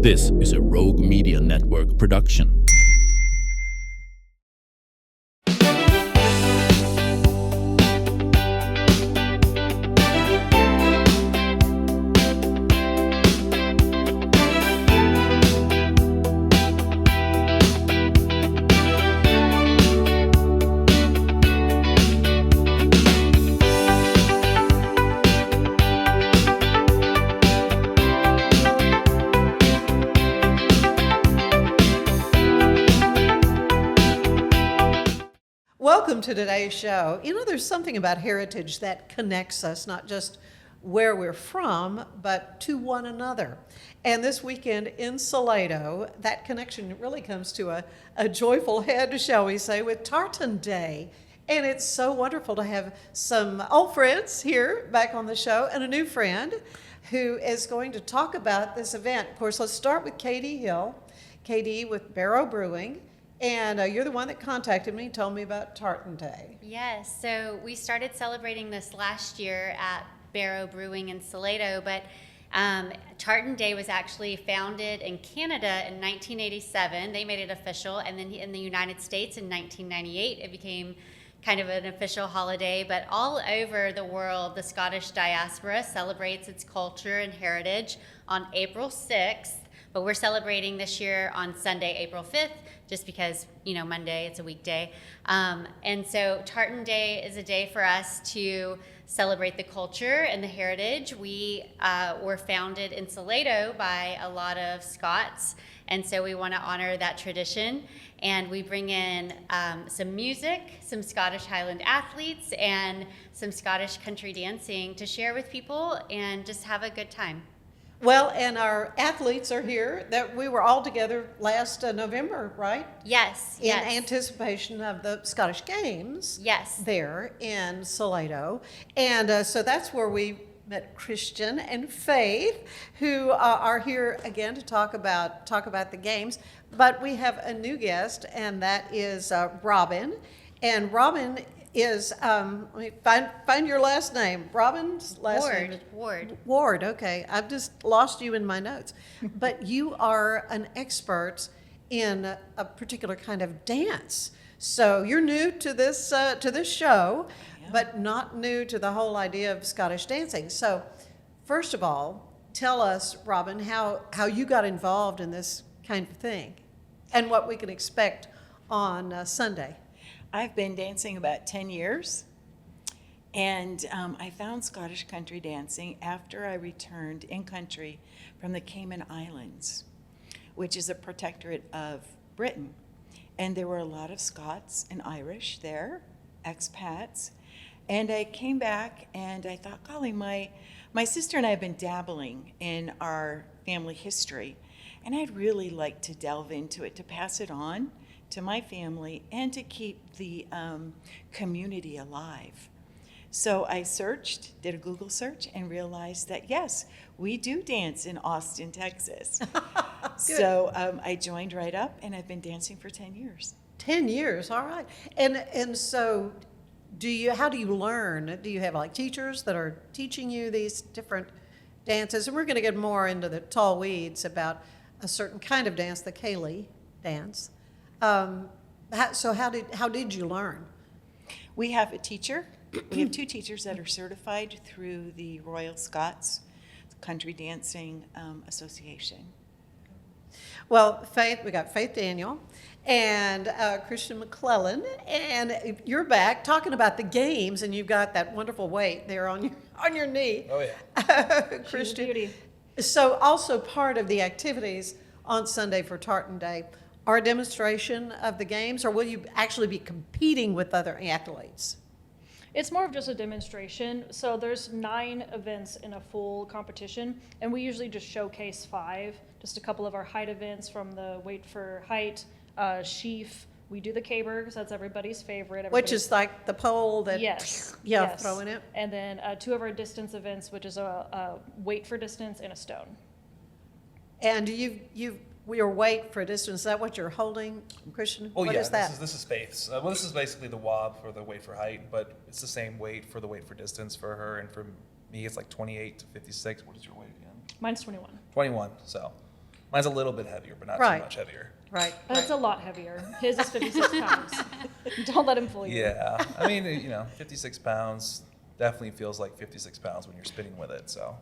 This is a Rogue Media Network production. Welcome to today's show. You know, there's something about heritage that connects us, not just where we're from, but to one another. And this weekend in Salado, that connection really comes to a joyful head, shall we say, with Tartan Day. And it's so wonderful to have some old friends here back on the show and a new friend who is going to talk about this event. Of course, let's start with Katie Hill, KD with Barrow Brewing. And you're the one that contacted me, told me about Tartan Day. Yes, so we started celebrating this last year at Barrow Brewing in Salado, but Tartan Day was actually founded in Canada in 1987. They made it official, and then in the United States in 1998, it became kind of an official holiday. But all over the world, the Scottish diaspora celebrates its culture and heritage on April 6th. But we're celebrating this year on Sunday, April 5th, just because, you know, Monday, it's a weekday. And so Tartan Day is a day for us to celebrate the culture and the heritage. We were founded in Salado by a lot of Scots, and so we want to honor that tradition. And we bring in some music, some Scottish Highland athletes, and some Scottish country dancing to share with people and just have a good time. Well, and our athletes are here. That we were all together last November, right? Yes, In yes. anticipation of the Scottish Games. Yes. There in Salado. And so that's where we met Christian and Faith, who are here again to talk about the games. But we have a new guest, and that is Robin. And Robin is, let me find your last name. Robin's last name is Ward, okay. I've just lost you in my notes. But you are an expert in a particular kind of dance. So you're new to this show, but not new to the whole idea of Scottish dancing. So first of all, tell us, Robin, how you got involved in this kind of thing and what we can expect on Sunday. I've been dancing about 10 years, and I found Scottish country dancing after I returned in country from the Cayman Islands, which is a protectorate of Britain. And there were a lot of Scots and Irish there, expats. And I came back and I thought, golly, my sister and I have been dabbling in our family history, and I'd really like to delve into it, to pass it on to my family and to keep the community alive. So I searched, did a Google search, and realized that yes, we do dance in Austin, Texas. So I joined right up, and I've been dancing for 10 years. 10 years, all right. And so how do you learn? Do you have like teachers that are teaching you these different dances? And we're going to get more into the tall weeds about a certain kind of dance, the Cayley dance. So how did you learn? We have a teacher. We have two teachers that are certified through the Royal Scots Country Dancing Association. Well, we got Faith Daniel and Christian McLellan, and you're back talking about the games, and you've got that wonderful weight there on your knee. Oh yeah, Christian. She's a beauty. So also part of the activities on Sunday for Tartan Day are a demonstration of the games, or will you actually be competing with other athletes? It's more of just a demonstration. So there's 9 events in a full competition, and we usually just showcase 5, just a couple of our height events from the weight for height, sheaf. We do the caber, because that's everybody's favorite. Which is like the pole that, yes, throwing it. And then 2 of our distance events, which is a weight for distance and a stone. And your weight for distance, is that what you're holding, Christian? Oh What yeah, is that? This is Faith's. Well, this is basically the wob for the weight for height, but it's the same weight for the weight for distance for her, and for me it's like 28 to 56. What is your weight again? Mine's 21. 21. So Mine's a little bit heavier, but not Right. too much heavier. Right. But it's a lot heavier. His is 56 pounds. Don't let him fool you. Yeah, I mean, 56 pounds definitely feels like 56 pounds when you're spinning with it. So,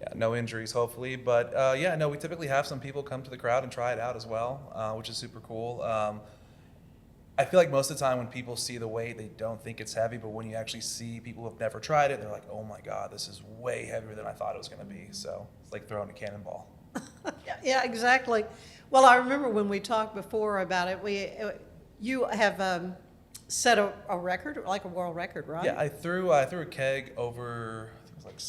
yeah, no injuries, hopefully. But yeah, no, we typically have some people come to the crowd and try it out as well, which is super cool. I feel like most of the time when people see the weight, they don't think it's heavy, but when you actually see people who have never tried it, they're like, oh my God, this is way heavier than I thought it was going to be. So it's like throwing a cannonball. Yeah, exactly. Well, I remember when we talked before about it, you have set a record, like a world record, right? Yeah, I threw a keg over, I think it was like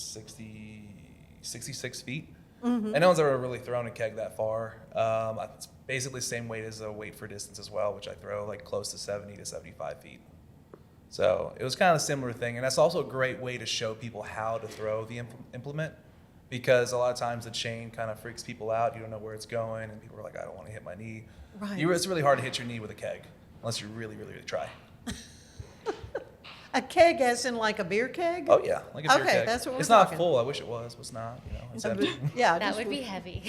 66 feet. And no one's ever really thrown a keg that far. It's basically the same weight as a weight for distance as well, which I throw like close to 70 to 75 feet. So it was kind of a similar thing. And that's also a great way to show people how to throw the implement, because a lot of times the chain kind of freaks people out. You don't know where it's going, and people are like, I don't want to hit my knee. Right. It's really hard to hit your knee with a keg, unless you really, really, really try. A keg as in like a beer keg? Oh yeah, like a beer Okay, keg. that's what we're It's not talking. full. I wish it was, but it's not. It's empty. Yeah. That just would be heavy.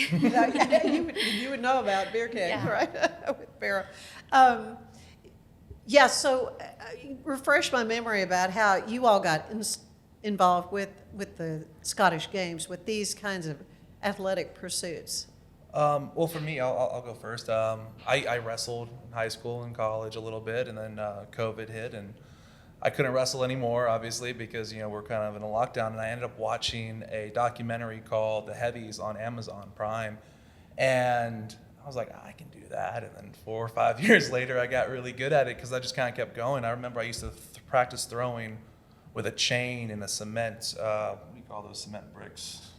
you would know about beer kegs, Yeah. right? With Barrow. Yeah, so refresh my memory about how you all got involved with the Scottish Games, with these kinds of athletic pursuits. Well, for me, I'll go first. I wrestled in high school and college a little bit, and then COVID hit, and I couldn't wrestle anymore, obviously, because we're kind of in a lockdown. And I ended up watching a documentary called The Heavies on Amazon Prime, and I was like, I can do that. And then 4 or 5 years later, I got really good at it because I just kind of kept going. I remember I used to practice throwing with a chain and a cement. What do you call those cement bricks?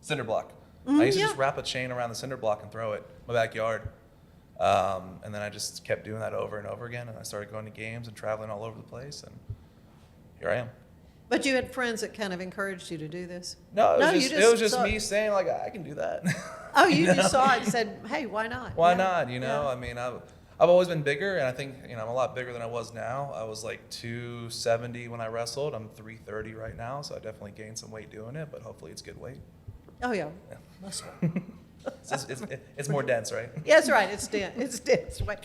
Cinder block. I used to just wrap a chain around the cinder block and throw it in my backyard. And then I just kept doing that over and over again, and I started going to games and traveling all over the place, and here I am. But you had friends that kind of encoured you to do this? No, you it was just saw me saying, like, I can do that. Oh, you just saw it and said, hey, why not? Why Yeah. not? Yeah. I mean, I've always been bigger, and I think, I'm a lot bigger than I was now. I was like 270 when I wrestled. I'm 330 right now, so I definitely gained some weight doing it, but hopefully it's good weight. Oh, yeah. Yeah. Muscle. It's more dense, right? Yeah, that's right. It's dense. It's dense. Right.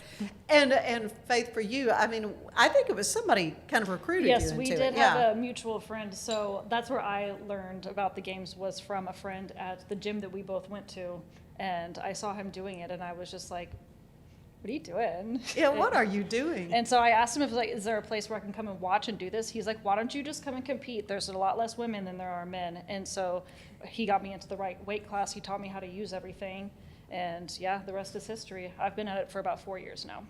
And Faith, for you, I mean, I think it was somebody kind of recruited you Yes, into we it. did Yeah. have a mutual friend. So that's where I learned about the games, was from a friend at the gym that we both went to. And I saw him doing it, and I was just like, what are you doing? Yeah, what are you doing? And so I asked him if, like, is there a place where I can come and watch and do this? He's like, why don't you just come and compete? There's a lot less women than there are men. And so he got me into the right weight class. He taught me how to use everything. And yeah, the rest is history. I've been at it for about 4 years now.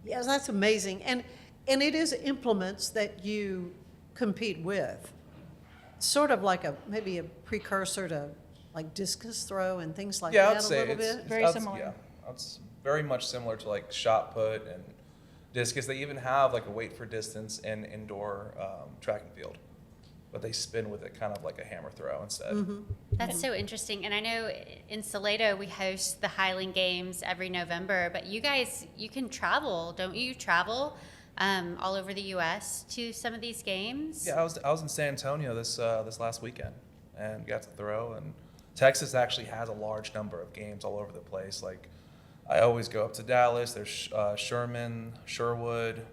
Yes, that's amazing. And it is implements that you compete with. Sort of like maybe a precursor to like discus throw and things like Yeah, that I'd say a little it's bit. Very similar. Yeah, it's very much similar to like shot put and discus. They even have like a weight for distance in indoor track and field, but they spin with it kind of like a hammer throw instead. Mm-hmm. That's so interesting. And I know in Salado we host the Highland Games every November, but you guys, you can travel, don't you? Travel all over the U.S. to some of these games? Yeah, I was in San Antonio this last weekend and got to throw. And Texas actually has a large number of games all over the place. Like I always go up to Dallas. There's Sherman, Sherwood,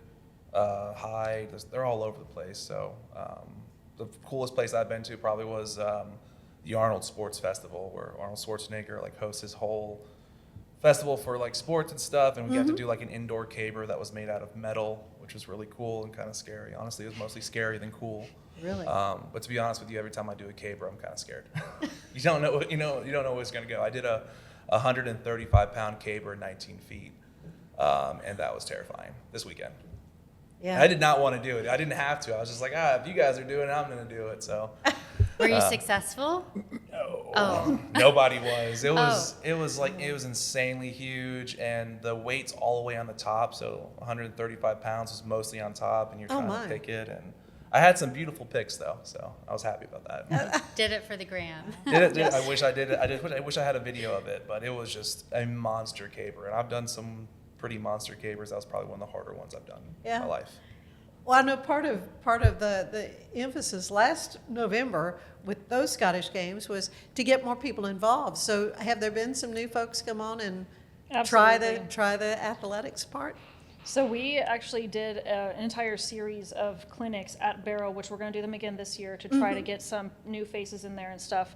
Hyde. They're all over the place. So the coolest place I've been to probably was the Arnold Sports Festival, where Arnold Schwarzenegger like hosts his whole festival for like sports and stuff, and we got to do like an indoor caber that was made out of metal, which was really cool and kind of scary. Honestly, it was mostly scary than cool. Really? But to be honest with you, every time I do a caber, I'm kind of scared. You don't know you don't know where it's going to go. I did a 135-pound caber, 19 feet, and that was terrifying this weekend. Yeah. I did not want to do it. I didn't have to. I was just like, if you guys are doing it, I'm going to do it. So. Were you successful? No. Oh. Nobody was. It was insanely huge, and the weight's all the way on the top. So 135 pounds was mostly on top, and you're trying to pick it. And I had some beautiful picks though, so I was happy about that. Did it for the gram. Did it? I wish I did it. I wish I had a video of it, but it was just a monster caber, and I've done some pretty monster cabers. That was probably one of the harder ones I've done in my life. Well, I know part of the emphasis last November with those Scottish games was to get more people involved. So have there been some new folks come on and try the athletics part? So we actually did an entire series of clinics at Barrow, which we're going to do them again this year to try to get some new faces in there and stuff.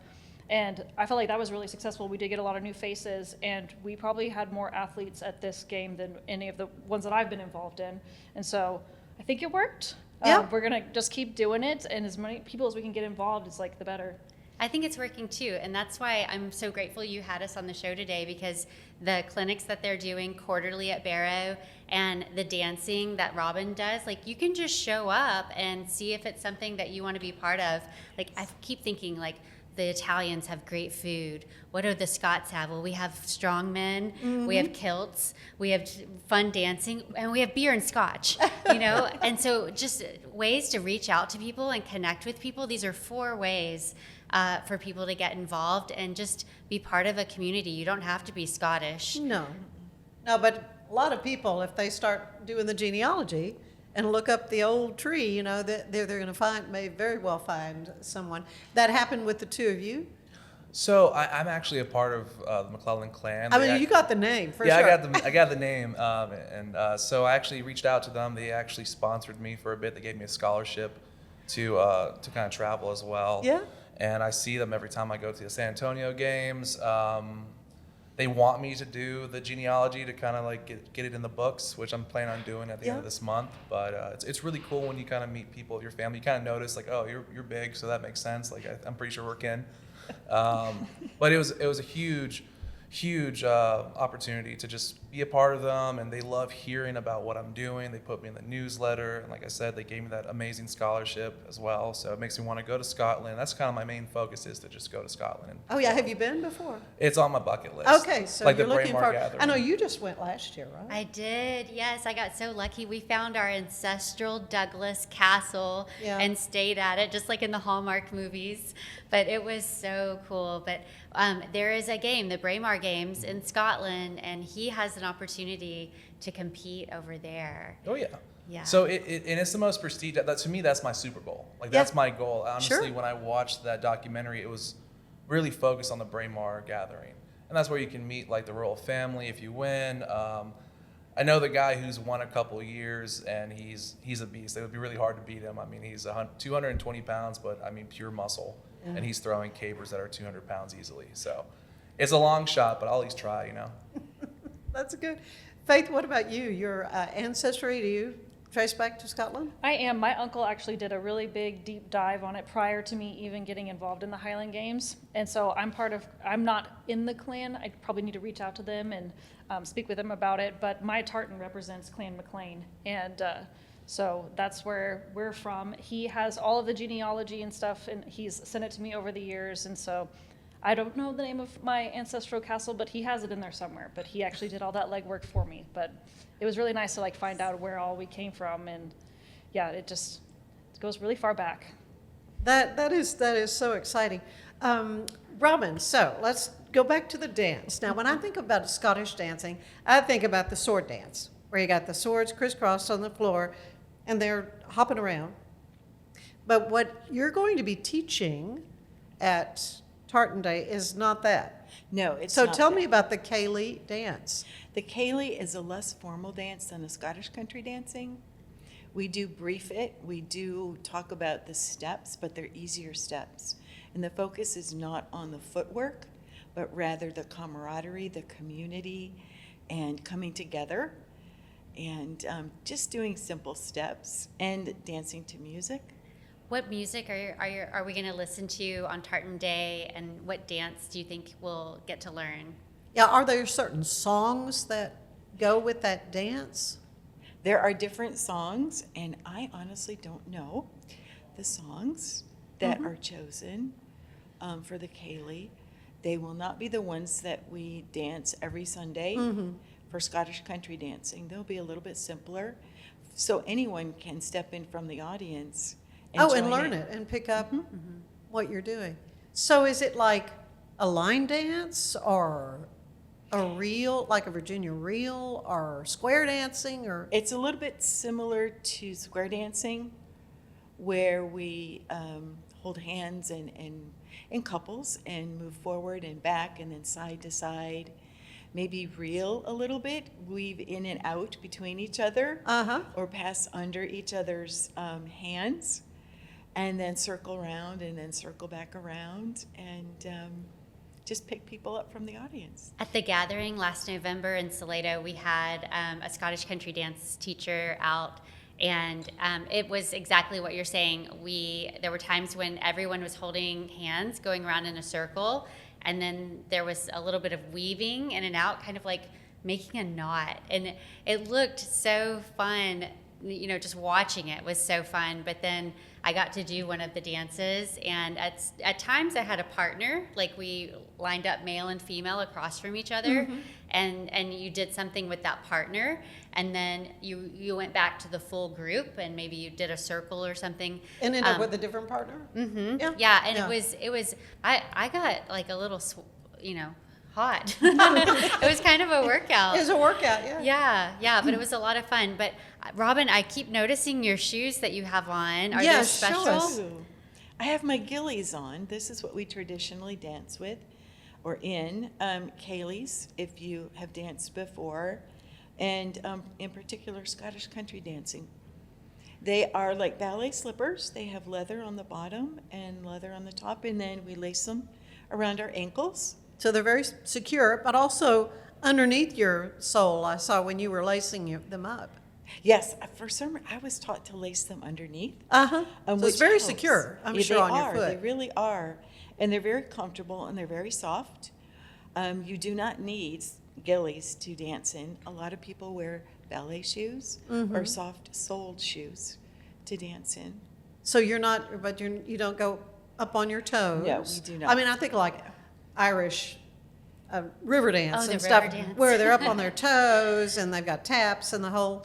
And I felt like that was really successful. We did get a lot of new faces, and we probably had more athletes at this game than any of the ones that I've been involved in. And so I think it worked. Yeah. We're going to just keep doing it, and as many people as we can get involved is like the better. I think it's working too, and that's why I'm so grateful you had us on the show today, because the clinics that they're doing quarterly at Barrow and the dancing that Robin does, like, you can just show up and see if it's something that you want to be part of. Like, I keep thinking, like, the Italians have great food. What do the Scots have? Well, we have strong men, we have kilts, we have fun dancing, and we have beer and scotch, you know? And so just ways to reach out to people and connect with people. These are 4 ways for people to get involved and just be part of a community. You don't have to be Scottish. No, but a lot of people, if they start doing the genealogy and look up the old tree, you know, that they're going to may very well find someone. That happened with the two of you? So I'm actually a part of the McLellan clan. I mean, you got the name, for yeah, sure. I got the name, and so I actually reached out to them. They actually sponsored me for a bit. They gave me a scholarship to kind of travel as well. Yeah. And I see them every time I go to the San Antonio games. They want me to do the genealogy to kind of like get it in the books, which I'm planning on doing at the end of this month. But it's really cool when you kind of meet people, your family. You kind of notice like, oh, you're big, so that makes sense. Like I'm pretty sure we're kin. But it was a huge opportunity to just be a part of them, and they love hearing about what I'm doing. They put me in the newsletter, and like I said, they gave me that amazing scholarship as well, so it makes me want to go to Scotland. That's kind of my main focus, is to just go to Scotland. Oh yeah, have you been before? It's on my bucket list. Okay, so like you're the looking Braemar for. Gathering. I know you just went last year, right? I did, yes. I got so lucky. We found our ancestral Douglas castle and stayed at it, just like in the Hallmark movies. But it was so cool. But there is a game, the Braemar Games in Scotland, and he has an opportunity to compete over there. Oh yeah. Yeah. So and it's the most prestigious. That, to me, that's my Super Bowl. Like that's my goal. Honestly, when I watched that documentary, it was really focused on the Braemar Gathering, and that's where you can meet like the royal family if you win. I know the guy who's won a couple years, and he's a beast. It would be really hard to beat him. I mean, he's 220 pounds, but I mean pure muscle, and he's throwing capers that are 200 pounds easily. So it's a long shot, but I'll at least try. You know. That's good. Faith, what about you? Your ancestry, do you trace back to Scotland? I am. My uncle actually did a really big deep dive on it prior to me even getting involved in the Highland Games. And so I'm not in the clan. I probably need to reach out to them and speak with them about it. But my tartan represents Clan McLean. And so that's where we're from. He has all of the genealogy and stuff, and he's sent it to me over the years. And so I don't know the name of my ancestral castle, but he has it in there somewhere. But he actually did all that legwork for me. But it was really nice to like find out where all we came from, and yeah, it goes really far back. That is so exciting. Robin, so let's go back to the dance. Now, when I think about Scottish dancing, I think about the sword dance, where you got the swords crisscrossed on the floor, and they're hopping around. But what you're going to be teaching at Tartan Day is not that. No, it's So not tell that. me about the Ceilidh dance. The Ceilidh is a less formal dance than the Scottish country dancing. We do brief it. We do talk about the steps, but they're easier steps. And the focus is not on the footwork, but rather the camaraderie, the community, and coming together, and just doing simple steps and dancing to music. What music are we going to listen to on Tartan Day, and what dance do you think we'll get to learn? Yeah, are there certain songs that go with that dance? There are different songs, and I honestly don't know the songs that are chosen for the Ceilidh. They will not be the ones that we dance every Sunday for Scottish country dancing. They'll be a little bit simpler, so anyone can step in from the audience and And join learn in. it and pick up what you're doing. So is it like a line dance or a reel, like a Virginia reel, or square dancing, or? It's a little bit similar to square dancing, where we hold hands and in couples and move forward and back and then side to side. Maybe reel a little bit, weave in and out between each other, or pass under each other's hands, and then circle around and then circle back around, and just pick people up from the audience. At the gathering last November in Salado, we had a Scottish country dance teacher out, and it was exactly what you're saying. There were times when everyone was holding hands, going around in a circle, and then there was a little bit of weaving in and out, kind of like making a knot. And it looked so fun, just watching it was so fun. But then I got to do one of the dances, and at times I had a partner, like we lined up male and female across from each other, and you did something with that partner, and then you went back to the full group, and maybe you did a circle or something. And ended up with a different partner? Yeah, and it was I got like a little, hot. It was kind of a workout. It was a workout, Yeah, but it was a lot of fun. But Robin, I keep noticing your shoes that you have on. Are Yeah, those special? show us. I have my gillies on. This is what we traditionally dance with, or in. Kayleys, if you have danced before, and in particular Scottish country dancing. They are like ballet slippers. They have leather on the bottom and leather on the top, and then we lace them around our ankles. So they're very secure, but also underneath your sole, I saw when you were lacing them up. Yes, for some reason, I was taught to lace them underneath. So it's which very helps. secure, I'm Yeah, sure, they on your are. foot. They really are. And they're very comfortable and they're very soft. You do not need gillies to dance in. A lot of people wear ballet shoes or soft-soled shoes to dance in. So you don't go up on your toes? No, we do not. I mean, I think like Irish river dance Oh, the and stuff, river dance. where they're up on their toes and they've got taps and the whole,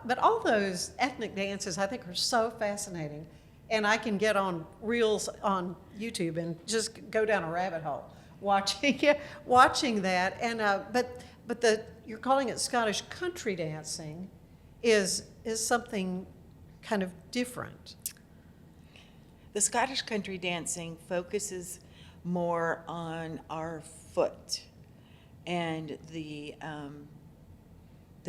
but all those ethnic dances I think are so fascinating. And I can get on reels on YouTube and just go down a rabbit hole watching that. And but you're calling it Scottish country dancing is something kind of different. The Scottish country dancing focuses more on our foot and the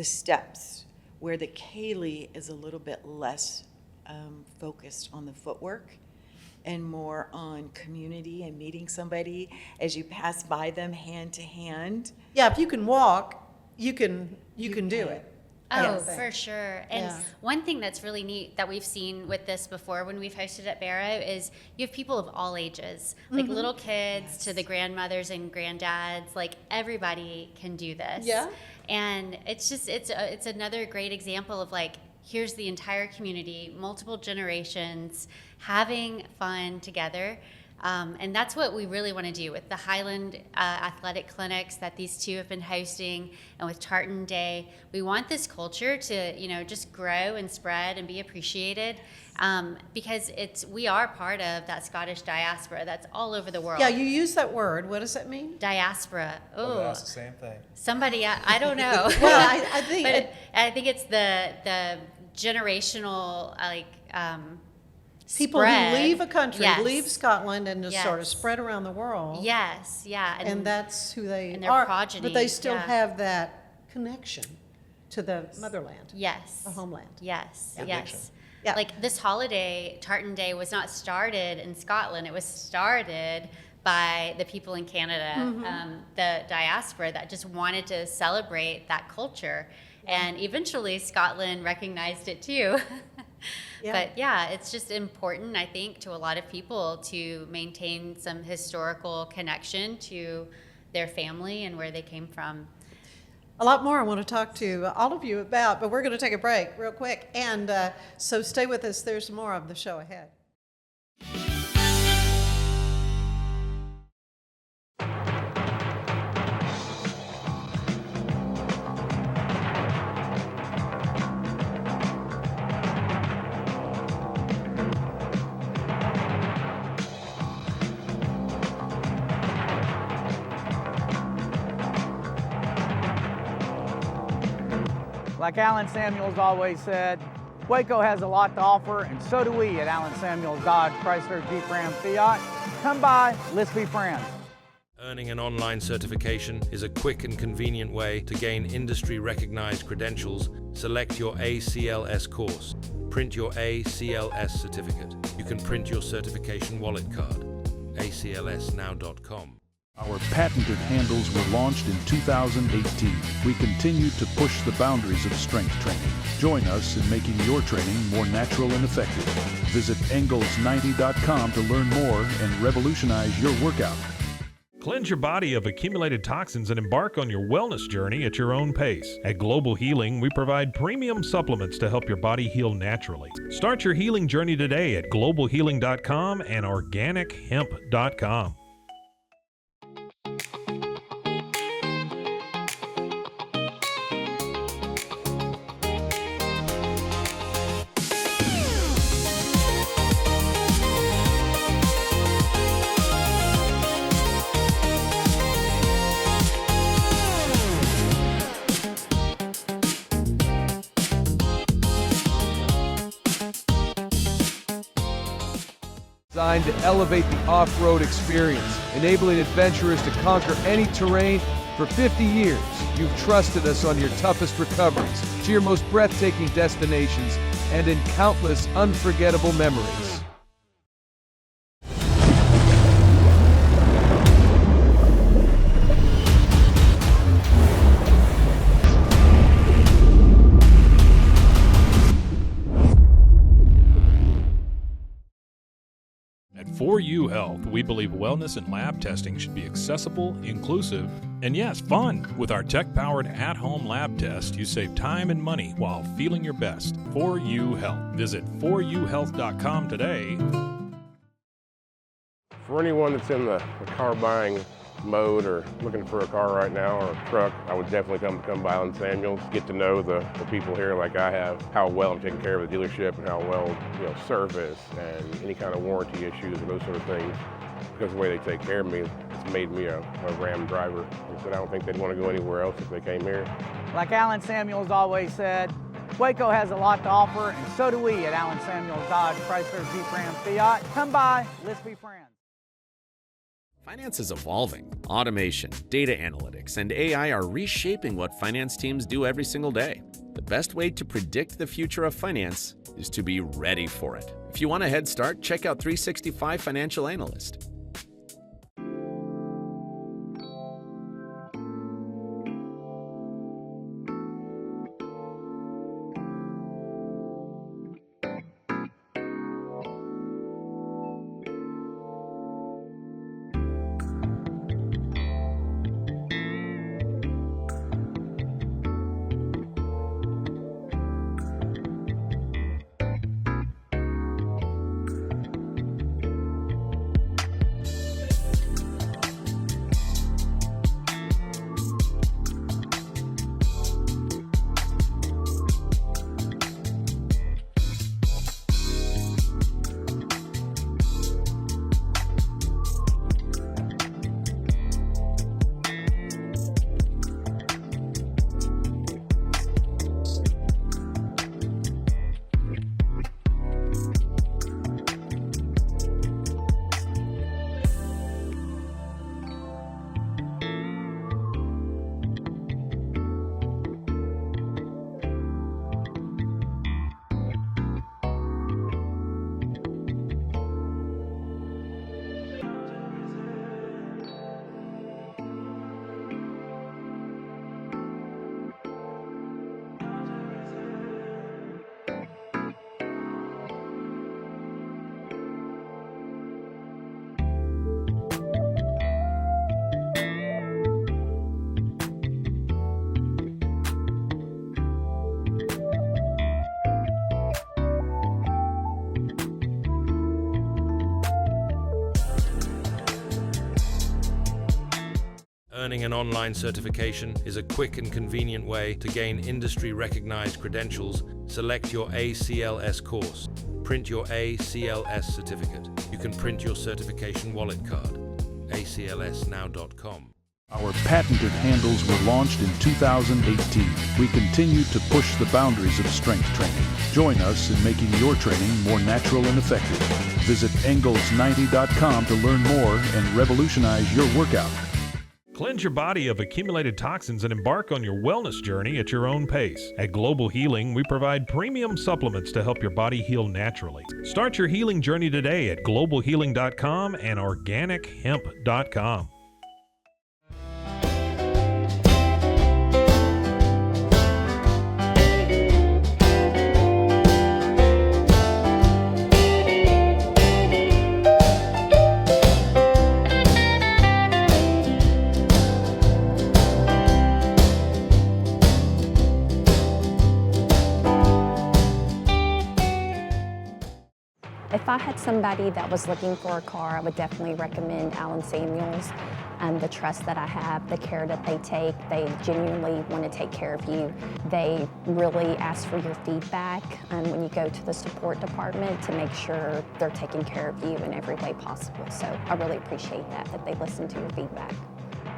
steps, where the ceilidh is a little bit less focused on the footwork and more on community and meeting somebody as you pass by them hand to hand. Yeah, if you can walk, you can do it. Oh, Yes. for sure. And Yeah. one thing that's really neat that we've seen with this before when we've hosted at Barrow is you have people of all ages, like little kids to the grandmothers and granddads, like everybody can do this. Yeah. And it's just, it's another great example of like, here's the entire community, multiple generations, having fun together. And that's what we really want to do with the Highland athletic clinics that these two have been hosting, and with Tartan Day. We want this culture to, just grow and spread and be appreciated, because we are part of that Scottish diaspora that's all over the world. Yeah, you use that word. What does that mean? Diaspora. Oh, Oh, that's the same thing. somebody, I don't know. Well, I think but I think it's the generational people spread. who leave a country, Yes. leave Scotland, and just sort of Yes. spread around the world. Yes, yeah. And that's who they and their are. progeny, But they still yeah. have that connection to the motherland, Yes. the homeland. Yes, Conviction. yes. Yeah. Like this holiday, Tartan Day, was not started in Scotland. It was started by the people in Canada, the diaspora that just wanted to celebrate that culture. And eventually Scotland recognized it too. Yeah. But yeah, it's just important, I think, to a lot of people to maintain some historical connection to their family and where they came from. A lot more I want to talk to all of you about, but we're going to take a break real quick. And so stay with us. There's more of the show ahead. Like Alan Samuels always said, Waco has a lot to offer, and so do we at Alan Samuels Dodge, Chrysler, Jeep, Ram, Fiat. Come by, let's be friends. Earning an online certification is a quick and convenient way to gain industry-recognized credentials. Select your ACLS course. Print your ACLS certificate. You can print your certification wallet card. aclsnow.com. Our patented handles were launched in 2018. We continue to push the boundaries of strength training. Join us in making your training more natural and effective. Visit Engels90.com to learn more and revolutionize your workout. Cleanse your body of accumulated toxins and embark on your wellness journey at your own pace. At Global Healing, we provide premium supplements to help your body heal naturally. Start your healing journey today at globalhealing.com and organichemp.com. Designed to elevate the off-road experience, enabling adventurers to conquer any terrain. For 50 years, you've trusted us on your toughest recoveries, to your most breathtaking destinations, and in countless unforgettable memories. At 4U Health, we believe wellness and lab testing should be accessible, inclusive, and yes, fun. With our tech-powered at-home lab test, you save time and money while feeling your best. 4U Health. Visit 4uhealth.com today. For anyone that's in the car buying mode or looking for a car right now or a truck, I would definitely come by Alan Samuels, get to know the people here like I have, how well I'm taking care of the dealership and how well, service and any kind of warranty issues and those sort of things. Because of the way they take care of me, it's made me a Ram driver. I said I don't think they'd want to go anywhere else if they came here. Like Alan Samuels always said, Waco has a lot to offer, and so do we at Alan Samuels Dodge, Chrysler, Jeep, Ram, Fiat. Come by, let's be friends. Finance is evolving. Automation, data analytics, and AI are reshaping what finance teams do every single day. The best way to predict the future of finance is to be ready for it. If you want a head start, check out 365 Financial Analyst. Earning an online certification is a quick and convenient way to gain industry-recognized credentials. Select your ACLS course. Print your ACLS certificate. You can print your certification wallet card. aclsnow.com. Our patented handles were launched in 2018. We continue to push the boundaries of strength training. Join us in making your training more natural and effective. Visit Engels90.com to learn more and revolutionize your workout. Cleanse your body of accumulated toxins and embark on your wellness journey at your own pace. At Global Healing, we provide premium supplements to help your body heal naturally. Start your healing journey today at globalhealing.com and organichemp.com. If I had somebody that was looking for a car, I would definitely recommend Allen Samuels. The trust that I have, the care that they take, they genuinely want to take care of you. They really ask for your feedback when you go to the support department to make sure they're taking care of you in every way possible. So I really appreciate that they listen to your feedback.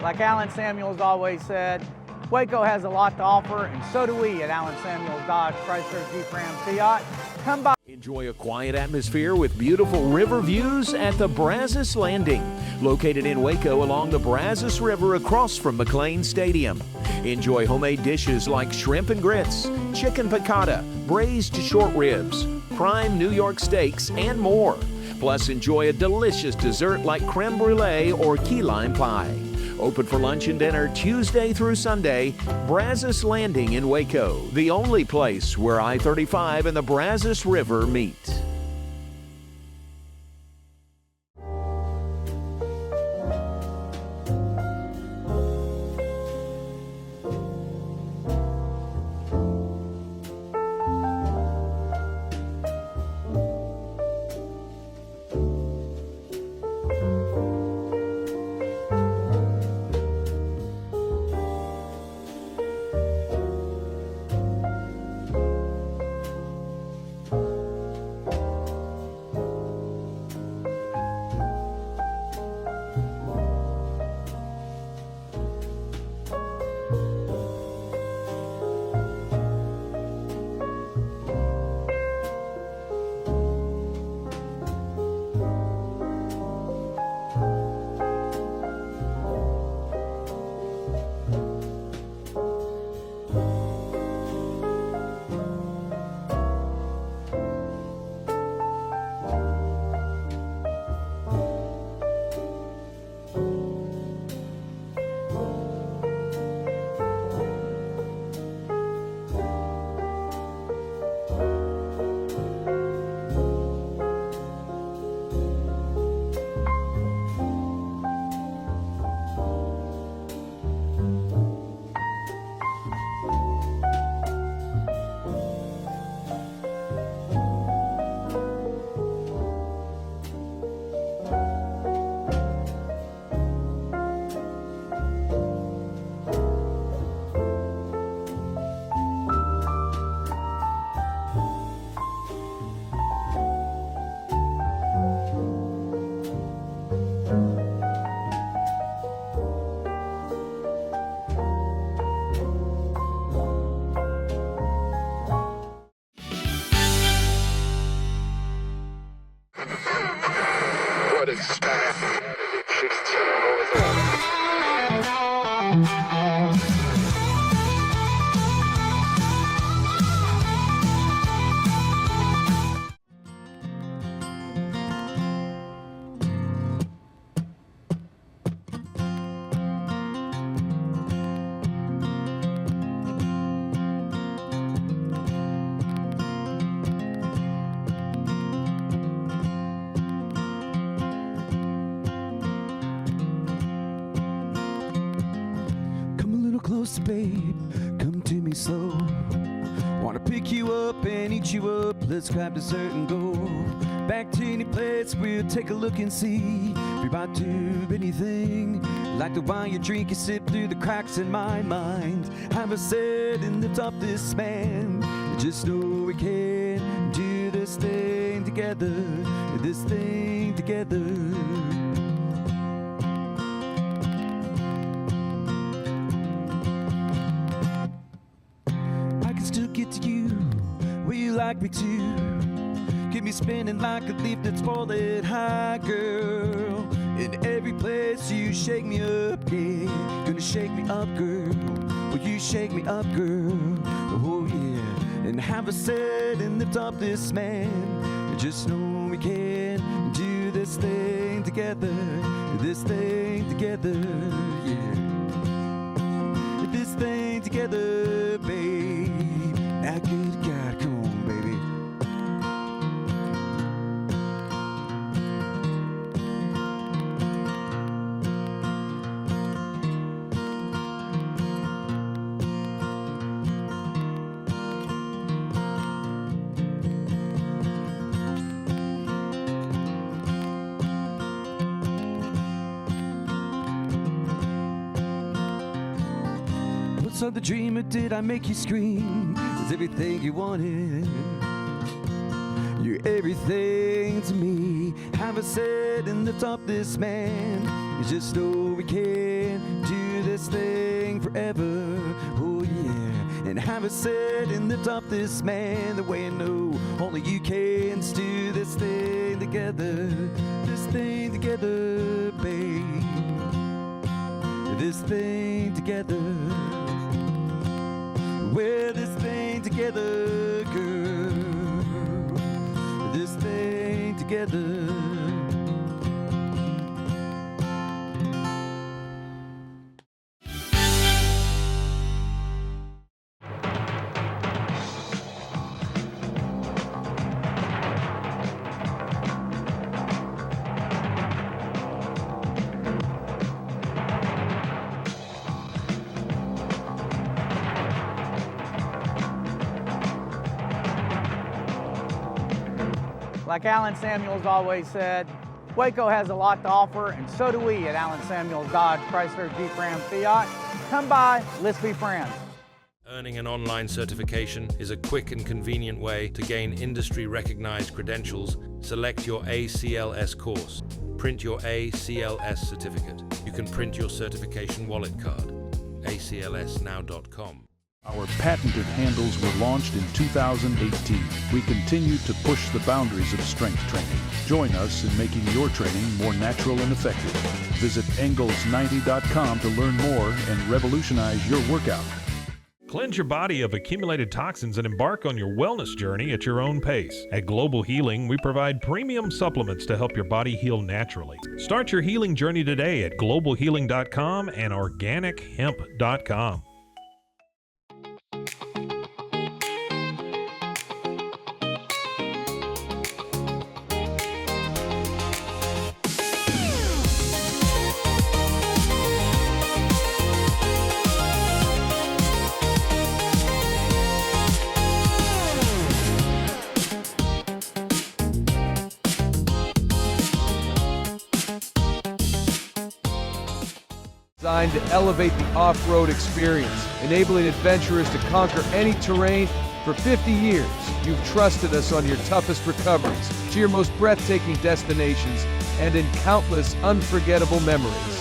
Like Allen Samuels always said, Waco has a lot to offer, and so do we at Allen Samuels Dodge Chrysler Jeep Ram Fiat. Come by. Enjoy a quiet atmosphere with beautiful river views at the Brazos Landing, located in Waco along the Brazos River across from McLean Stadium. Enjoy homemade dishes like shrimp and grits, chicken piccata, braised short ribs, prime New York steaks, and more. Plus, enjoy a delicious dessert like creme brulee or key lime pie. Open for lunch and dinner Tuesday through Sunday. Brazos Landing in Waco, the only place where I-35 and the Brazos River meet. Close, babe, come to me slow. Wanna pick you up and eat you up. Let's grab dessert and go back to any place. We'll take a look and see if you're about to do anything. Like the wine you drink, you sip through the cracks in my mind. Have a set and lift off this man. Just know we can do this thing together. This thing together. me too. Keep me spinning like a leaf that's falling high, girl. In every place you shake me up, yeah. Gonna shake me up, girl. Will you shake me up, girl? Oh yeah. And have a set and lift up this man. Just know we can do this thing together. This thing together, yeah. This thing together, babe. Now good God, come on, baby. Of the dream, or did I make you scream? Is everything you wanted? You're everything to me. Have a set and lift up this man. You just know we can do this thing forever. Oh yeah. And have a set and lift up this man the way I know only you can. Do this thing together. This thing together, babe. This thing together. Wear this thing together, girl. This thing together. Like Alan Samuels always said, Waco has a lot to offer, and so do we at Alan Samuels Dodge, Chrysler, Jeep, Ram, Fiat. Come by, let's be friends. Earning an online certification is a quick and convenient way to gain industry-recognized credentials. Select your ACLS course. Print your ACLS certificate. You can print your certification wallet card. aclsnow.com. Our patented handles were launched in 2018. We continue to push the boundaries of strength training. Join us in making your training more natural and effective. Visit Engels90.com to learn more and revolutionize your workout. Cleanse your body of accumulated toxins and embark on your wellness journey at your own pace. At Global Healing, we provide premium supplements to help your body heal naturally. Start your healing journey today at globalhealing.com and organichemp.com. Designed to elevate the off-road experience, enabling adventurers to conquer any terrain. For 50 years, you've trusted us on your toughest recoveries, to your most breathtaking destinations, and in countless unforgettable memories.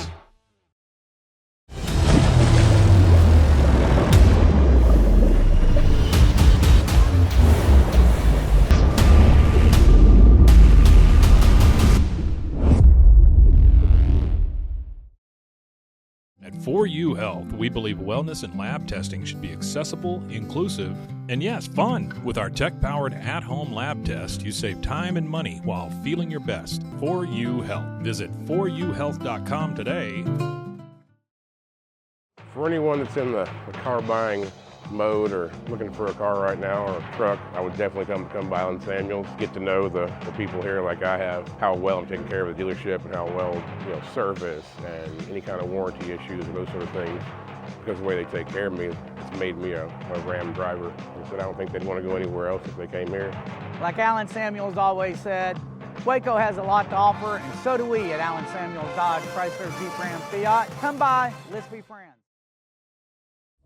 At 4U Health, we believe wellness and lab testing should be accessible, inclusive, and yes, fun. With our tech-powered at-home lab test, you save time and money while feeling your best. 4U Health. Visit 4uhealth.com today. For anyone that's in the car buying mode or looking for a car right now or a truck, I would definitely come by Alan Samuels, get to know the people here like I have, how well I'm taking care of the dealership and how well, service and any kind of warranty issues or those sort of things. Because of the way they take care of me, it's made me a Ram driver. I said I don't think they'd want to go anywhere else if they came here. Like Alan Samuels always said, Waco has a lot to offer, and so do we at Alan Samuels Dodge, Chrysler, Jeep, Ram, Fiat. Come by, let's be friends.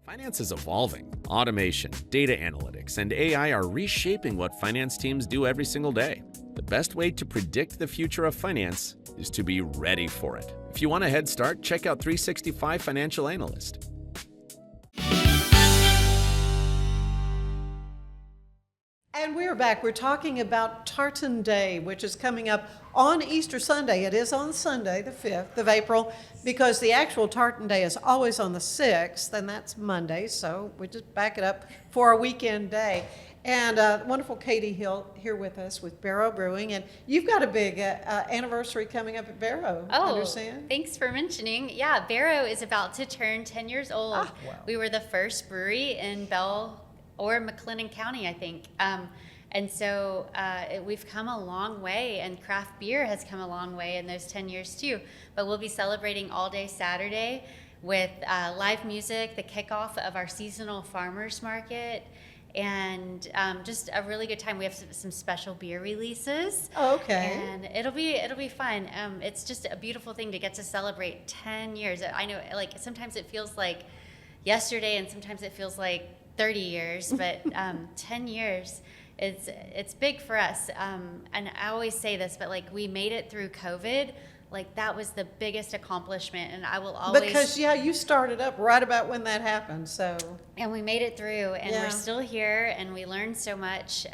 Finance is evolving. Automation, data analytics, and AI are reshaping what finance teams do every single day. The best way to predict the future of finance is to be ready for it. If you want a head start, check out 365 Financial Analyst. And we're are back. We're talking about Tartan Day, which is coming up on Easter Sunday. It is on Sunday, the 5th of April, because the actual Tartan Day is always on the 6th, and that's Monday, so we just back it up for a weekend day. And wonderful Katie Hill here with us with Barrow Brewing, and you've got a big anniversary coming up at Barrow, I understand? Thanks for mentioning. Yeah, Barrow is about to turn 10 years old. Wow. We were the first brewery in Bell or McLennan County, I think. And so we've come a long way, and craft beer has come a long way in those 10 years too. But we'll be celebrating all day Saturday with live music, the kickoff of our seasonal farmers market, and just a really good time. We have some special beer releases. Oh, okay. And it'll be fun. It's just a beautiful thing to get to celebrate 10 years. I know, like, sometimes it feels like yesterday, and sometimes it feels like 30 years, but 10 years. It's big for us, and I always say this, but like, we made it through COVID. Like, that was the biggest accomplishment, and I will always, because you started up right about when that happened, so and we made it through, and Yeah. we're still here, and we learned so much.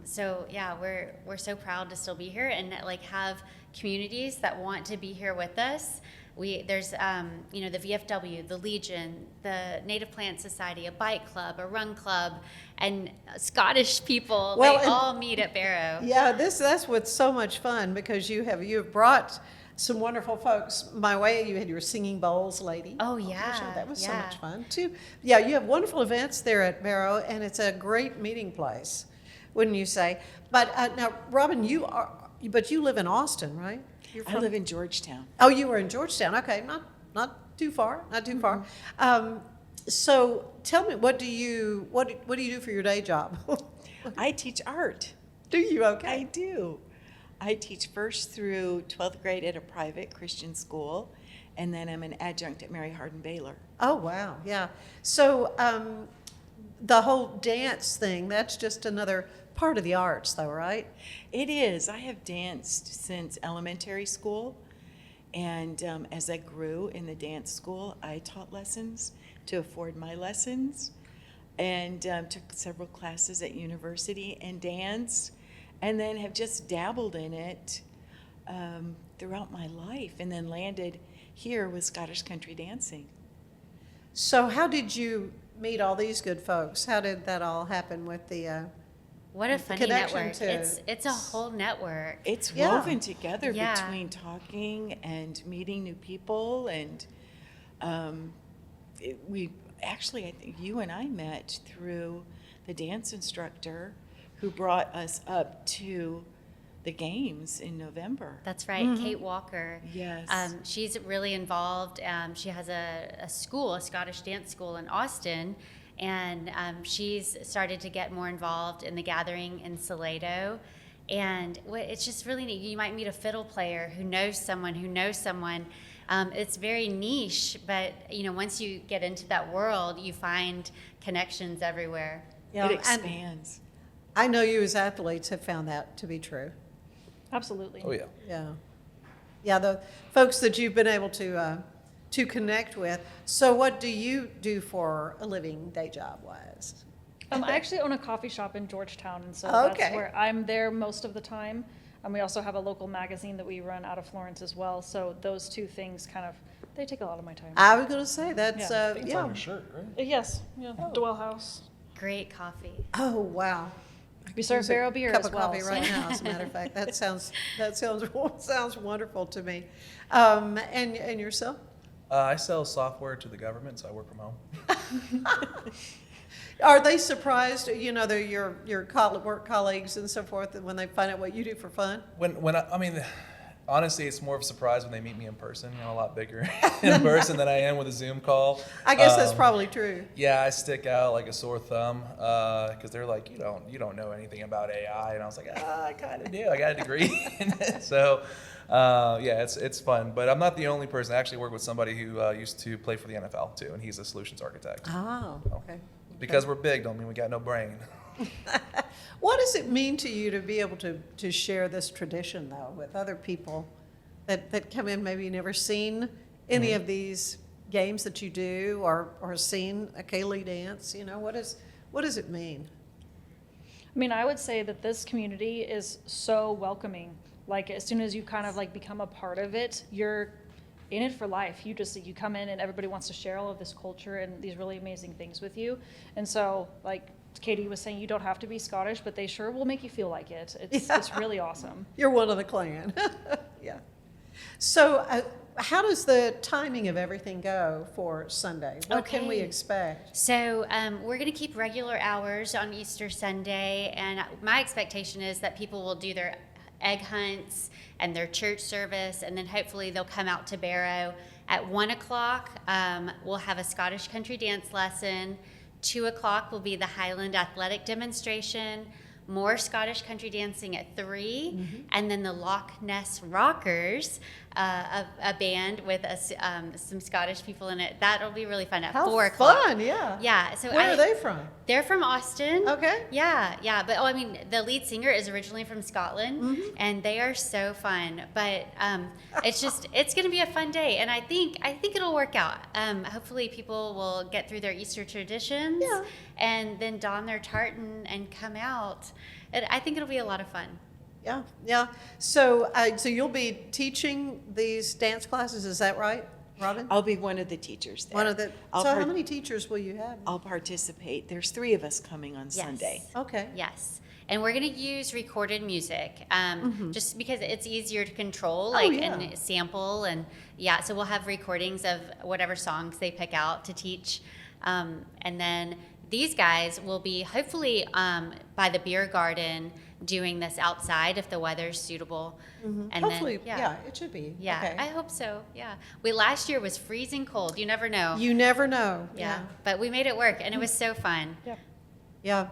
So yeah, we're so proud to still be here and like have communities that want to be here with us. There's the VFW, the Legion, the Native Plant Society, a bike club, a run club, and Scottish people. Well, they and- all meet at Barrow. Yeah, that's what's so much fun, because you have brought some wonderful folks my way. You had your singing bowls lady. Oh yeah, that was so yeah. much fun too. Yeah, you have wonderful events there at Barrow, and it's a great meeting place, wouldn't you say? But now, Robin, you live in Austin, right? I live in Georgetown. Oh, you were in Georgetown. Okay, not too far. So tell me, what do you do for your day job? I teach art. Do you? Okay. I do. I teach first through 12th grade at a private Christian school, and then I'm an adjunct at Mary Hardin Baylor. Oh, wow, yeah. So the whole dance thing, that's just another part of the arts, though, right? It is. I have danced since elementary school, and as I grew in the dance school, I taught lessons to afford my lessons, and took several classes at university and dance, and then have just dabbled in it throughout my life, and then landed here with Scottish country dancing. So how did you meet all these good folks? How did that all happen with the What a funny connection network. to- It's a whole network. It's Yeah. woven together Yeah. between talking and meeting new people, and I think you and I met through the dance instructor who brought us up to the games in November. That's right, Kate Walker. Yes. She's really involved. She has a Scottish dance school in Austin, and she's started to get more involved in the gathering in Salado. And it's just really neat. You might meet a fiddle player who knows someone who knows someone. It's very niche, but once you get into that world, you find connections everywhere. Yeah, It and expands. I know you as athletes have found that to be true. Absolutely. Oh yeah. Yeah, the folks that you've been able to connect with. So what do you do for a living, day job wise? I actually own a coffee shop in Georgetown, and so Okay. that's where I'm there most of the time. And we also have a local magazine that we run out of Florence as well. So those two things they take a lot of my time. I was going to say that's Yeah. It's on your shirt, right? Yes, Dwell House. Great coffee. Oh, wow. We serve Use a Barrow beer cup as of well. coffee so- right now, as a matter of fact. That sounds wonderful to me. And yourself? I sell software to the government, so I work from home. Are they surprised? They're your work colleagues and so forth, when they find out what you do for fun? Honestly, it's more of a surprise when they meet me in person. I'm a lot bigger in person than I am with a Zoom call. I guess that's probably true. Yeah, I stick out like a sore thumb because they're like, you don't know anything about AI, and I was like, I kind of do. I got a degree in it, so yeah, it's fun. But I'm not the only person. I actually work with somebody who used to play for the NFL too, and he's a solutions architect. Oh, okay. Because we're big, don't mean we got no brain. What does it mean to you to be able to share this tradition, though, with other people that come in, maybe never seen any of these games that you do, or seen a Kaylee dance? What does it mean? I mean, I would say that this community is so welcoming. Like, as soon as you kind of like become a part of it, you're in it for life. You come in and everybody wants to share all of this culture and these really amazing things with you. And so, like Katie was saying, you don't have to be Scottish, but they sure will make you feel like it. It's really awesome. You're one of the clan. Yeah. So how does the timing of everything go for Sunday? What can we expect? So we're going to keep regular hours on Easter Sunday, and my expectation is that people will do their egg hunts and their church service, and then hopefully they'll come out to Barrow at 1 o'clock. We'll have a Scottish country dance lesson. 2 o'clock will be the Highland athletic demonstration. More Scottish country dancing at 3, and then the Loch Ness Rockers, a band with some Scottish people in it. That'll be really fun at 4 o'clock. Fun, yeah. Yeah. So where are they from? They're from Austin. Okay. Yeah. But I mean, the lead singer is originally from Scotland, and they are so fun. But it's going to be a fun day, and I think it'll work out. Hopefully, people will get through their Easter traditions, and then don their tartan and come out. I think it'll be a lot of fun. Yeah. So you'll be teaching these dance classes, is that right, Robin? I'll be one of the teachers there. So how many teachers will you have? I'll participate. There's 3 of us coming on Sunday. Okay. Yes. And we're going to use recorded music, just because it's easier to control, and sample, and so we'll have recordings of whatever songs they pick out to teach, and then these guys will be hopefully by the beer garden doing this outside if the weather's suitable. And hopefully, then, it should be. Yeah, Okay. I hope so. Yeah, last year was freezing cold. You never know. You never know. Yeah, but we made it work, and it was so fun. Yeah.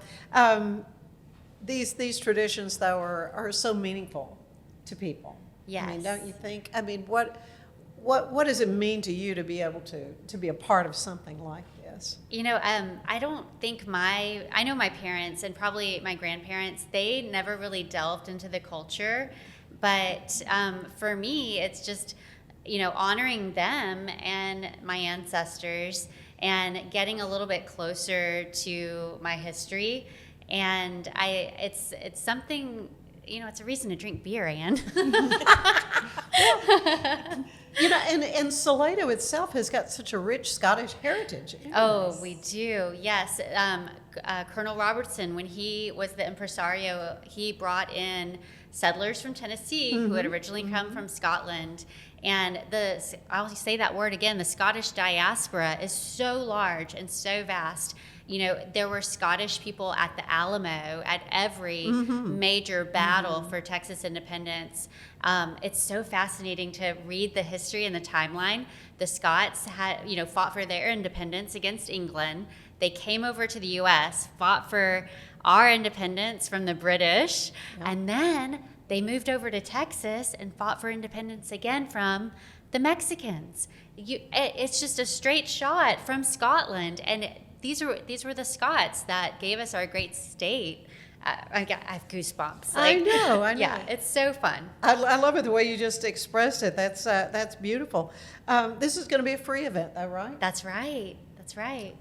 These traditions, though, are so meaningful to people. Yes. I mean, don't you think? I mean, what does it mean to you to be able to be a part of something like this? You know, I don't think I know my parents and probably my grandparents, they never really delved into the culture. But for me, it's just, honoring them and my ancestors and getting a little bit closer to my history. And it's something, it's a reason to drink beer, Anne. And Salado itself has got such a rich Scottish heritage. Oh, we do, yes. Colonel Robertson, when he was the impresario, he brought in settlers from Tennessee who had originally come from Scotland. And I'll say that word again, the Scottish diaspora is so large and so vast. There were Scottish people at the Alamo at every major battle for Texas independence. It's so fascinating to read the history and the timeline. The Scots had, fought for their independence against England. They came over to the U.S., fought for our independence from the British, and then they moved over to Texas and fought for independence again from the Mexicans. It's just a straight shot from Scotland, and these were the Scots that gave us our great state. I have goosebumps. I know. Yeah, it's so fun. I love it the way you just expressed it. That's beautiful. This is going to be a free event, though, right? That's right.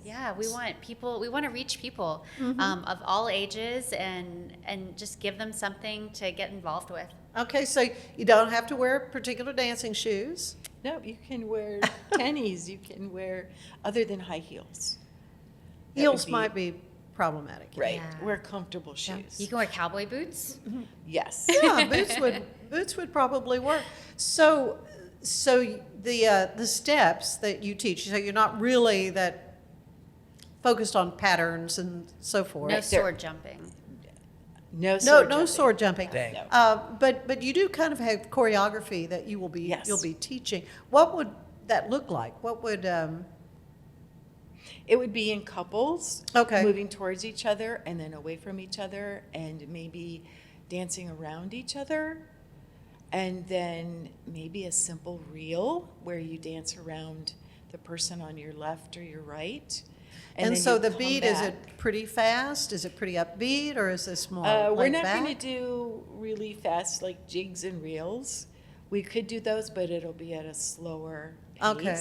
Yeah, we want to reach people of all ages and just give them something to get involved with. Okay, so you don't have to wear particular dancing shoes. No, you can wear tennies. You can wear other than high heels. Heels might be problematic. Right. Yeah. Wear comfortable shoes. You can wear cowboy boots. Yes. Yeah, boots would probably work. So the steps that you teach, so you're not really that focused on patterns and so forth. No sword jumping. No sword jumping. Dang. But you do kind of have choreography that you'll be teaching. What would that look like? What would It would be in couples, okay, moving towards each other and then away from each other, and maybe dancing around each other, and then maybe a simple reel where you dance around the person on your left or your right. And so the beat, is it pretty fast? Is it pretty upbeat, or is this more we're laid not back? going to do really fast like jigs and reels. We could do those, but it'll be at a slower pace. Okay.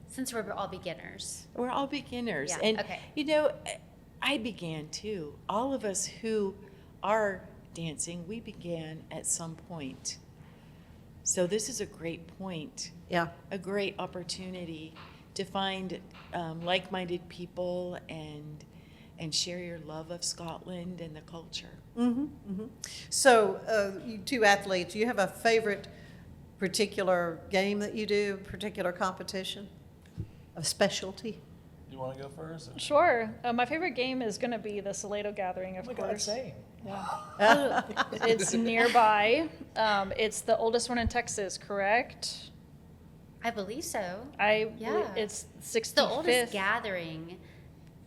Since we're all beginners. We're all beginners. Yeah, And, okay. I began too. All of us who are dancing, we began at some point. So this is a great point. Yeah. A great opportunity to find like-minded people and share your love of Scotland and the culture. Mm-hmm, mm-hmm. So, you two athletes, do you have a favorite particular game that you do, particular competition, a specialty? You want to go first? Or? Sure. My favorite game is going to be the Salado Gathering, of course. Same. Yeah. It's nearby. It's the oldest one in Texas, correct? I believe so. Yeah. It's 65th. The oldest gathering.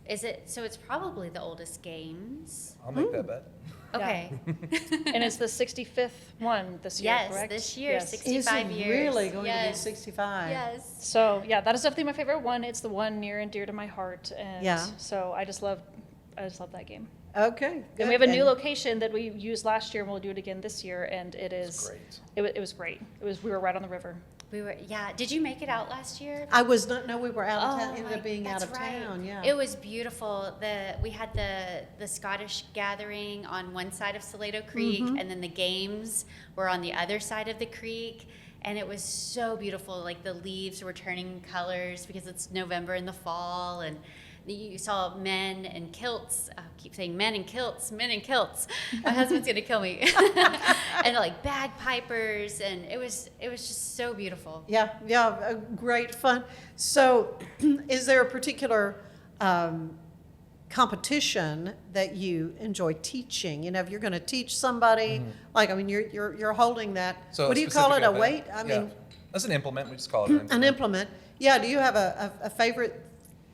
Is it? So it's probably the oldest games. I'll make that bet. Okay. And it's the 65th one this year, Yes, correct? this year, Yes. 65 Is it years. really going to be Yes. 65? Yes. So yeah, that is definitely my favorite one. It's the one near and dear to my heart, and Yeah. so I just love that game. Okay. Good. And we have a new location that we used last year, and we'll do it again this year. And it is great. It was great. We were right on the river. We were, yeah. Did you make it out last year? I was not. No, we were out of town. Oh, Ended up being out that's of right. town. Yeah. It was beautiful. We had the Scottish gathering on one side of Salado Creek, and then the games were on the other side of the creek. And it was so beautiful. Like the leaves were turning colors because it's November in the fall, and you saw men in kilts. I keep saying men in kilts, men in kilts. My husband's gonna kill me. And like bagpipers, and it was just so beautiful. Yeah, great fun. So, is there a particular competition that you enjoy teaching? You know, if you're going to teach somebody, like, I mean, you're holding that. So what do you call it? A event. weight? I mean, that's an implement. We just call it an implement. an implement. Yeah. Do you have a favorite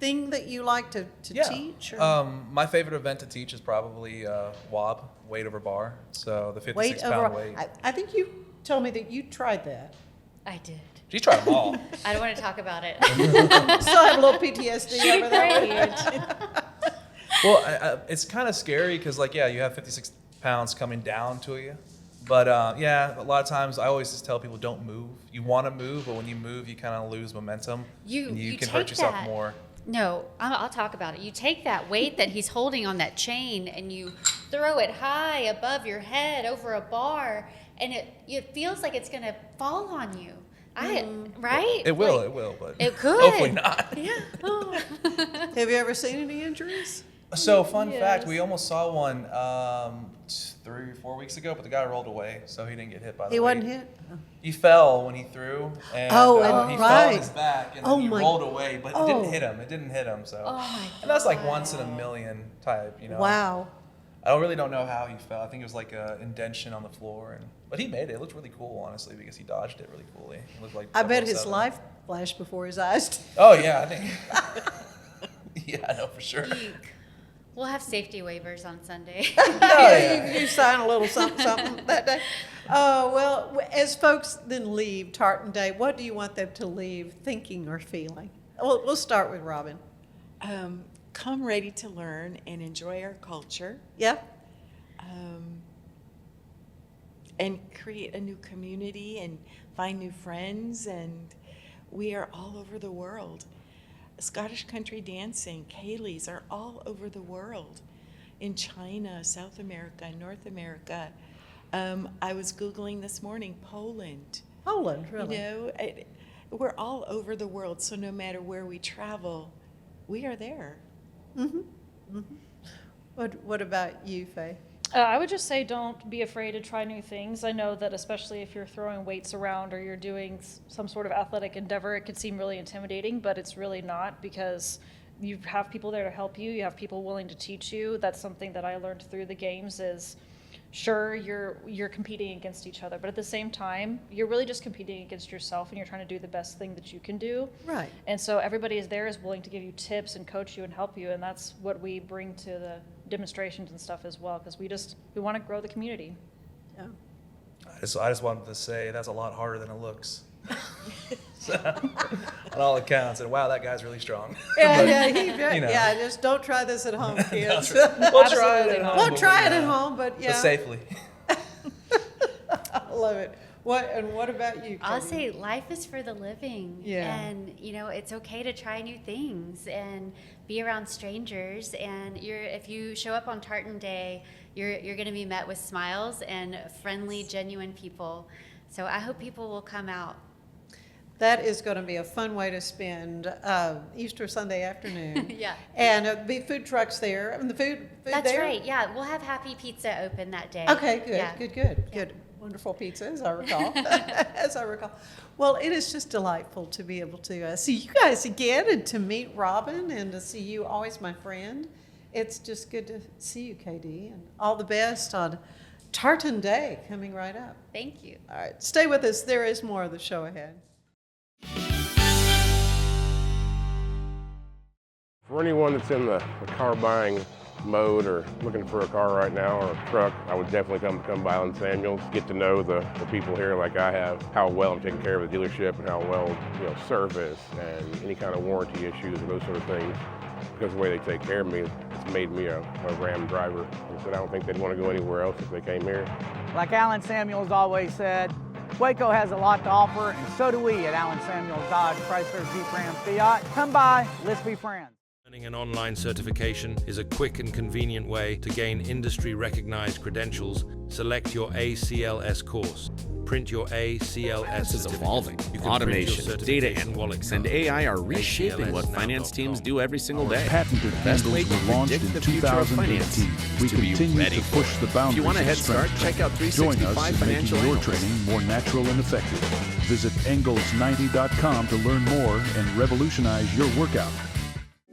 thing that you like to teach? Or? My favorite event to teach is probably WOB, weight over bar. So the 56-pound weight. I think you told me that you tried that. I did. She's tried them all. I don't want to talk about it. Still have a little PTSD over that. Well, it's kind of scary because, like, yeah, you have 56 pounds coming down to you. But, yeah, a lot of times I always just tell people don't move. You want to move, but when you move, you kind of lose momentum. And you can hurt yourself more. No, I'll talk about it. You take that weight that he's holding on that chain and you throw it high above your head over a bar, and it feels like it's going to fall on you. Right? It will, but it could. Hopefully not. Yeah. Have you ever seen any injuries? So, fun fact, we almost saw one 3 or 4 weeks ago, but the guy rolled away, so he didn't get hit by the weight. He wasn't hit? He fell when he threw, and he fell on his back, and then he rolled away, but it didn't hit him. It didn't hit him, so. And that's like once in a million type, you know. Wow. I really don't know how he fell. I think it was like an indention on the floor, but he made it. It looked really cool, honestly, because he dodged it really coolly. It looked like I bet his 007. life flashed before his eyes. Oh yeah, I think. Yeah, I know for sure. We'll have safety waivers on Sunday. You sign a little something that day. Well, as folks then leave Tartan Day, what do you want them to leave thinking or feeling? We'll start with Robin. Come ready to learn and enjoy our culture. Yeah. And create a new community and find new friends, and we are all over the world. Scottish country dancing, Kayleys are all over the world, in China, South America, North America. I was Googling this morning, Poland. Poland, really? You know, we're all over the world, so no matter where we travel, we are there. Mm-hmm. Mm-hmm. What about you, Faye? I would just say don't be afraid to try new things. I know that especially if you're throwing weights around or you're doing some sort of athletic endeavor, it could seem really intimidating, but it's really not, because you have people there to help you. You have people willing to teach you. That's something that I learned through the games is, sure, you're competing against each other, but at the same time, you're really just competing against yourself, and you're trying to do the best thing that you can do. Right. And so everybody is willing to give you tips and coach you and help you, and that's what we bring to the demonstrations and stuff as well, because we want to grow the community. Yeah. I just wanted to say that's a lot harder than it looks. So, on all accounts, and wow, that guy's really strong. Yeah, just don't try this at home, kids. We'll try it at home. We'll try it at home, but yeah. But safely. I love it. What about you, Katie? I'll say life is for the living. Yeah. And, it's okay to try new things and be around strangers. And if you show up on Tartan Day, you're going to be met with smiles and friendly, genuine people. So I hope people will come out. That is going to be a fun way to spend Easter Sunday afternoon. Yeah. And there'll be food trucks there. And the food That's there? right. Yeah. We'll have Happy Pizza open that day. Okay, good, Yeah. good. Wonderful pizza, as I recall. As I recall. Well, it is just delightful to be able to see you guys again and to meet Robin and to see you, always my friend. It's just good to see you, KD, and all the best on Tartan Day coming right up. Thank you. All right, stay with us. There is more of the show ahead. For anyone that's in the car buying mode or looking for a car right now or a truck, I would definitely come by Island Samuels, get to know the people here like I have, how well I'm taking care of the dealership and how well, service and any kind of warranty issues or those sort of things. Because of the way they take care of me, it's made me a Ram driver. And so I don't think they'd want to go anywhere else if they came here. Like Alan Samuels always said, Waco has a lot to offer, and so do we at Alan Samuels Dodge, Chrysler, Jeep, Ram, Fiat. Come by, let's be friends. Earning an online certification is a quick and convenient way to gain industry-recognized credentials. Select your ACLS course. Print your ACLS Finance is certificate. evolving. You can print Automation, your data certification wallet analytics, and card. AI are reshaping what finance teams do every single day. Patented The best way handles to were launched predict in the future of finance 2018. We is to be continue ready to for push it. the boundaries If you want a of head start, strength check out training. Join 365 us in making Financial your Analyst. training more natural and effective. Visit Engels90.com to learn more and revolutionize your workout.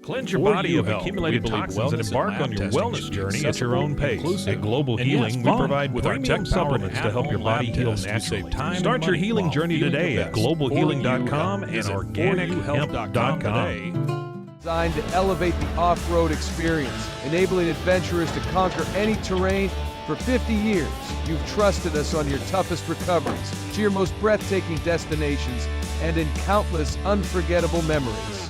Cleanse your Or body you of help. accumulated We believe toxins and wellness embark and on your lab testing wellness should be journey at your accessible, own pace. inclusive, At Global and Healing, yes, we fun provide with our premium tech-powered supplements to help your at-home body lab heal tests to save naturally. time and Start your money healing while journey feeling today your at best. globalhealing.com and Visit organichealth.com. today. Designed to elevate the off-road experience, enabling adventurers to conquer any terrain. For 50 years, you've trusted us on your toughest recoveries, to your most breathtaking destinations, and in countless unforgettable memories.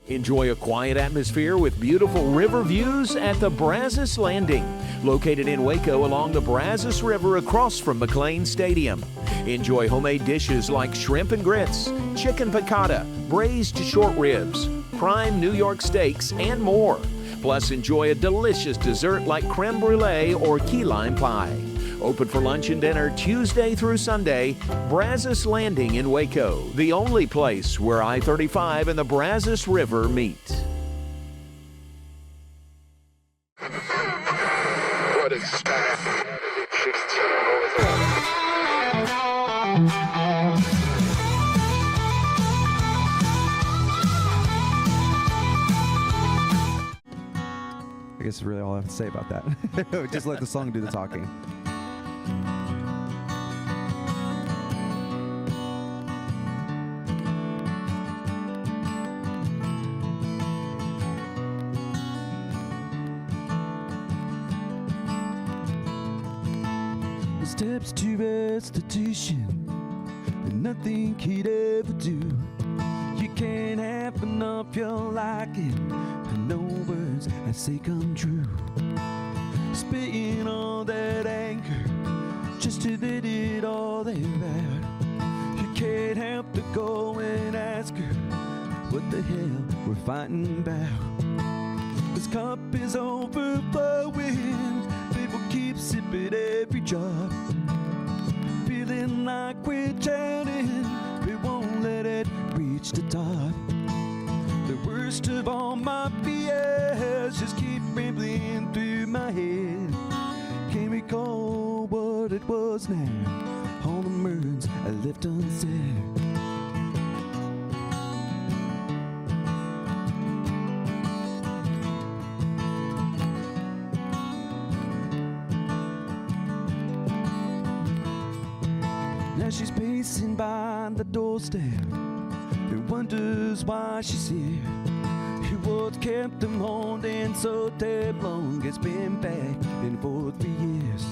Enjoy a quiet atmosphere with beautiful river views at the Brazos Landing, located in Waco along the Brazos River across from McLean Stadium. Enjoy homemade dishes like shrimp and grits, chicken piccata, braised short ribs, prime New York steaks, and more. Plus, enjoy a delicious dessert like creme brulee or key lime pie. Open for lunch and dinner Tuesday through Sunday. Brazos Landing in Waco, the only place where I-35 and the Brazos River meet. What is I guess that's really all I have to say about that. Just let the song do the talking. Steps to restitution, and nothing he'd ever do. You can't have enough your liking, and no words I say come true. Spitting all that anger, just to let it all there out. You can't help to go and ask her what the hell we're fighting about. This cup is overflowing. People keep sipping every drop. Feeling like we're drowning. We won't let it reach the top. The worst of all my fears just keep rambling through my head. Can't recall what it was now. All the words I left unsaid. Now she's pacing by the doorstep and wonders why she's here. What kept them holding so damn long? It's been back and forth for years.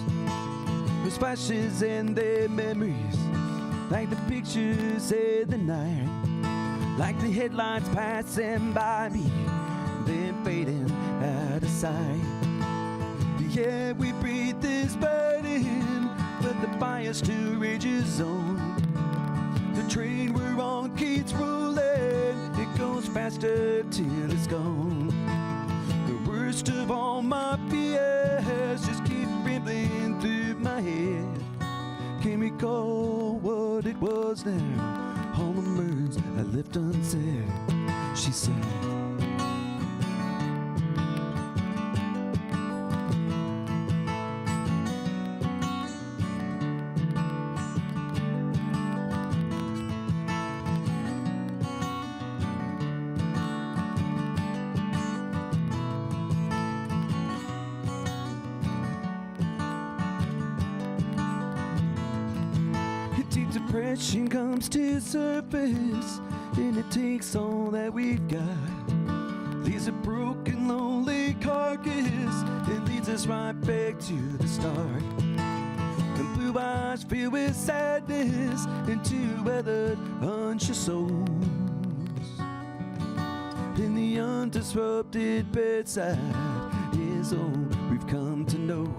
There's flashes in their memories, like the pictures in the night, like the headlights passing by me, then fading out of sight. The air we breathe is burning, but the fire still rages on. The train we're on keeps rolling, it goes faster till it's gone. The worst of all my fears just keep rambling through my head. Can't recall what it was now. All the words I left unsaid. She said, depression comes to surface, and it takes all that we've got. Leaves a broken, lonely carcass, it leads us right back to the start. And blue eyes filled with sadness, and two weathered, unsure souls. In the undisrupted bedside is all we've come to know.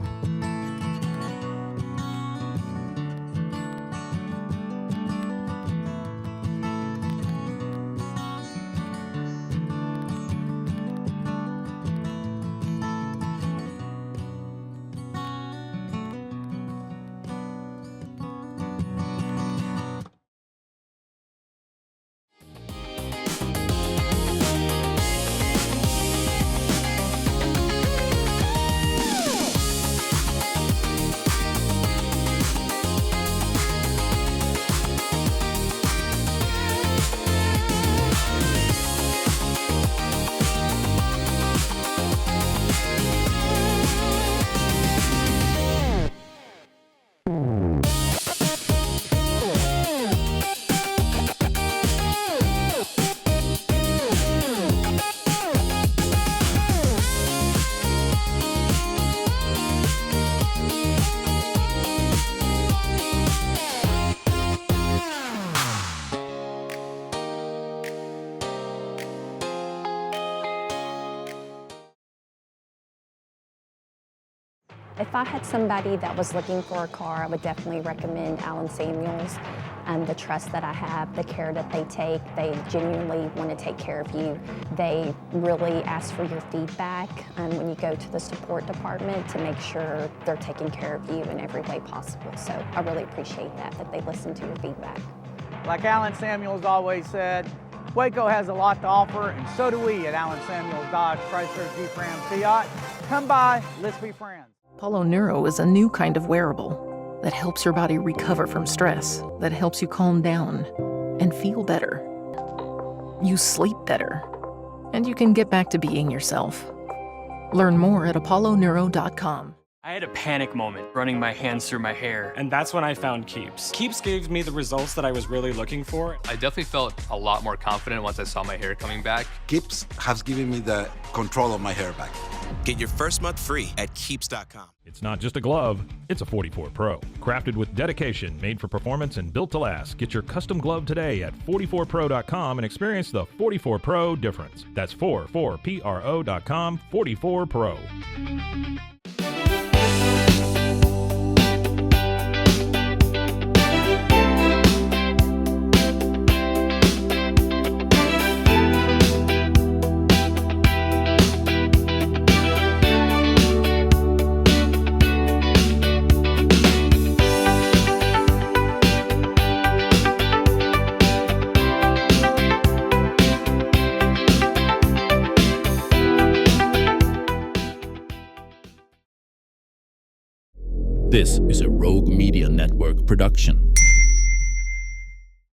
If I had somebody that was looking for a car, I would definitely recommend Allen Samuels. The trust that I have, the care that they take, they genuinely want to take care of you. They really ask for your feedback when you go to the support department to make sure they're taking care of you in every way possible. So I really appreciate that they listen to your feedback. Like Allen Samuels always said, Waco has a lot to offer, and so do we at Allen Samuels Dodge, Chrysler, Jeep, Ram, Fiat. Come by, let's be friends. Apollo Neuro is a new kind of wearable that helps your body recover from stress, that helps you calm down and feel better. You sleep better, and you can get back to being yourself. Learn more at apolloneuro.com. I had a panic moment running my hands through my hair, and that's when I found Keeps. Keeps gave me the results that I was really looking for. I definitely felt a lot more confident once I saw my hair coming back. Keeps has given me the control of my hair back. Get your first month free at Keeps.com. It's not just a glove, it's a 44 Pro. Crafted with dedication, made for performance, and built to last. Get your custom glove today at 44pro.com and experience the 44 Pro difference. That's 44pro.com, 44 Pro. This is a Rogue Media Network production.